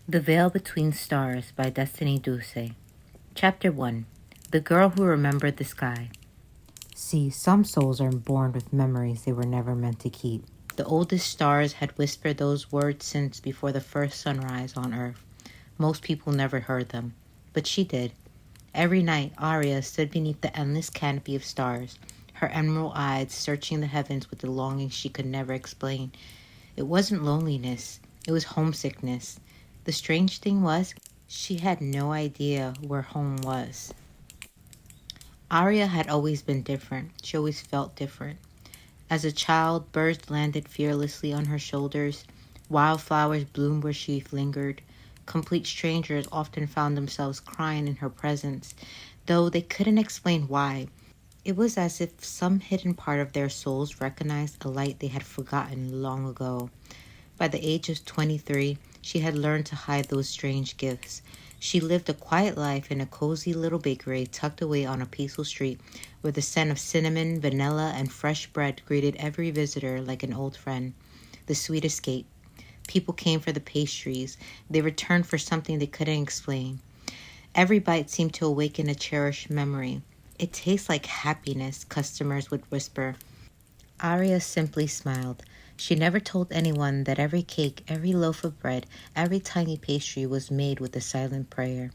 The Veil Between Stars by Destiny Dulce. Chapter 1. The Girl Who Remembered the Sky. See, some souls are born with memories they were never meant to keep. The oldest stars had whispered those words since before the first sunrise on Earth. Most people never heard them, but she did. Every night, Arya stood beneath the endless canopy of stars, her emerald eyes searching the heavens with a longing she could never explain. It wasn't loneliness, it was homesickness. The strange thing was, she had no idea where home was. Arya had always been different. She always felt different. As a child, birds landed fearlessly on her shoulders. Wildflowers bloomed where she lingered. Complete strangers often found themselves crying in her presence, though they couldn't explain why. It was as if some hidden part of their souls recognized a light they had forgotten long ago. By the age of 23, she had learned to hide those strange gifts. She lived a quiet life in a cozy little bakery tucked away on a peaceful street where the scent of cinnamon, vanilla, and fresh bread greeted every visitor like an old friend. The sweet escape. People came for the pastries. They returned for something they couldn't explain. Every bite seemed to awaken a cherished memory. It tastes like happiness, customers would whisper. Arya simply smiled. She never told anyone that every cake, every loaf of bread, every tiny pastry was made with a silent prayer.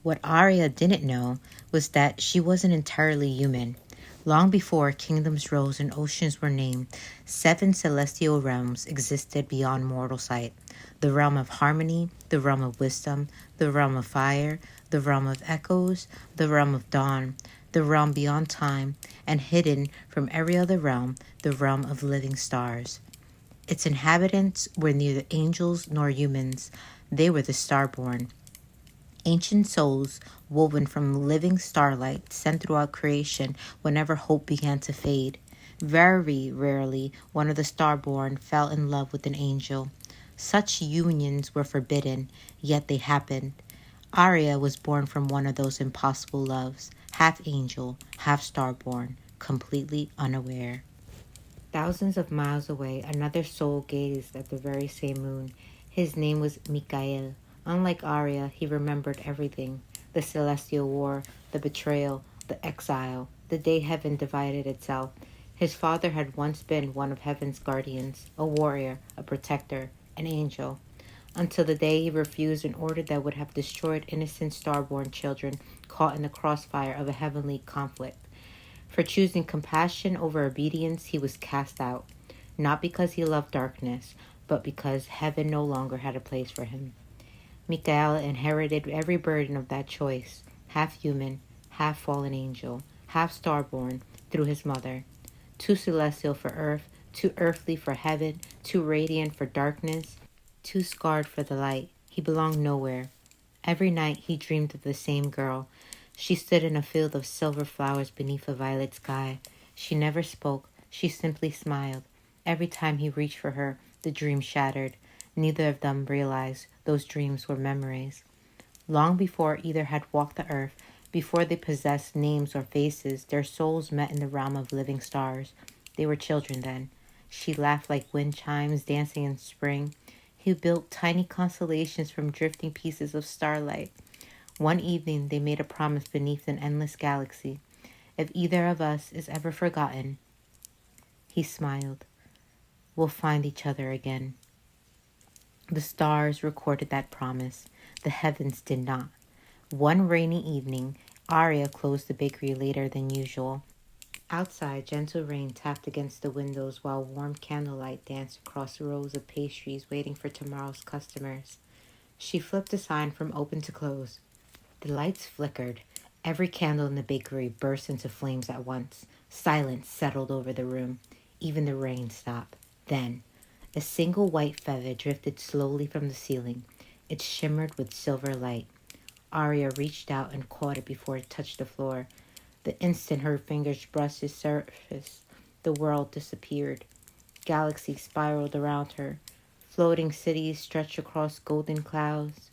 What Arya didn't know was that she wasn't entirely human. Long before kingdoms rose and oceans were named, 7 celestial realms existed beyond mortal sight. The realm of harmony, the realm of wisdom, the realm of fire, the realm of echoes, the realm of dawn, the realm beyond time, and hidden from every other realm, the realm of living stars. Its inhabitants were neither angels nor humans. They were the starborn. Ancient souls woven from living starlight sent throughout creation whenever hope began to fade. Very rarely one of the starborn fell in love with an angel. Such unions were forbidden, yet they happened. Arya was born from one of those impossible loves, half angel, half starborn, completely unaware. Thousands of miles away, another soul gazed at the very same moon. His name was Mikael. Unlike Arya, he remembered everything. The celestial war, the betrayal, the exile, the day heaven divided itself. His father had once been one of heaven's guardians, a warrior, a protector, an angel, until the day he refused an order that would have destroyed innocent starborn children caught in the crossfire of a heavenly conflict. For choosing compassion over obedience, he was cast out, not because he loved darkness, but because heaven no longer had a place for him. Mikael inherited every burden of that choice, half human, half fallen angel, half starborn, through his mother. Too celestial for earth, too earthly for heaven, too radiant for darkness, too scarred for the light. He belonged nowhere. Every night he dreamed of the same girl. She stood in a field of silver flowers beneath a violet sky. She never spoke. She simply smiled. Every time he reached for her, the dream shattered. Neither of them realized those dreams were memories. Long before either had walked the earth, before they possessed names or faces, their souls met in the realm of living stars. They were children then. She laughed like wind chimes dancing in spring. He built tiny constellations from drifting pieces of starlight. One evening they made a promise beneath an endless galaxy. If either of us is ever forgotten, he smiled, we'll find each other again. The stars recorded that promise. The heavens did not. One rainy evening, Arya closed the bakery later than usual. Outside, gentle rain tapped against the windows while warm candlelight danced across rows of pastries waiting for tomorrow's customers. She flipped the sign from open to close. The lights flickered. Every candle in the bakery burst into flames at once. Silence settled over the room. Even the rain stopped. Then, a single white feather drifted slowly from the ceiling. It shimmered with silver light. Arya reached out and caught it before it touched the floor. The instant her fingers brushed its surface, the world disappeared. Galaxies spiraled around her. Floating cities stretched across golden clouds.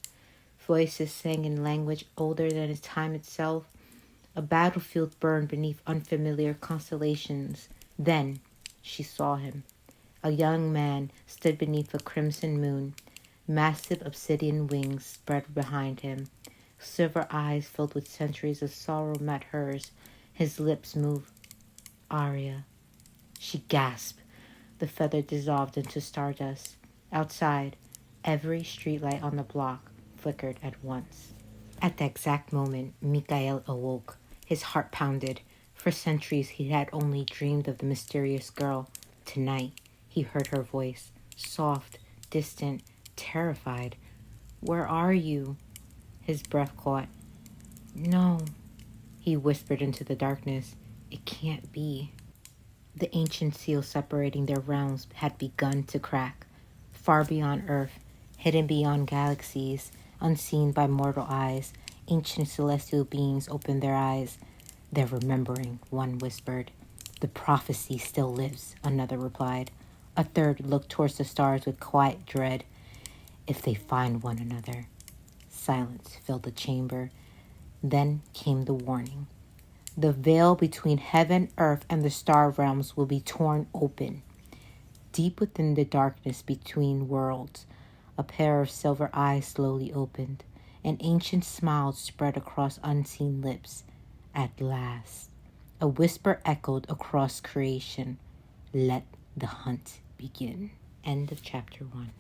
Voices sang in language older than time itself. A battlefield burned beneath unfamiliar constellations. Then she saw him. A young man stood beneath a crimson moon. Massive obsidian wings spread behind him. Silver eyes filled with centuries of sorrow met hers. His lips moved. Arya. She gasped. The feather dissolved into stardust. Outside, every streetlight on the block flickered at once. At the exact moment, Mikhail awoke. His heart pounded. For centuries, he had only dreamed of the mysterious girl. Tonight, he heard her voice, soft, distant, terrified. "Where are you?" His breath caught. "No," he whispered into the darkness. "It can't be." The ancient seal separating their realms had begun to crack. Far beyond Earth, hidden beyond galaxies, unseen by mortal eyes, ancient celestial beings opened their eyes. "They're remembering," one whispered. "The prophecy still lives," another replied. A third looked towards the stars with quiet dread. "If they find one another." Silence filled the chamber. Then came the warning. "The veil between heaven, earth, and the star realms will be torn open." Deep within the darkness between worlds, a pair of silver eyes slowly opened. An ancient smile spread across unseen lips. At last, a whisper echoed across creation. "Let the hunt begin." End of chapter 1.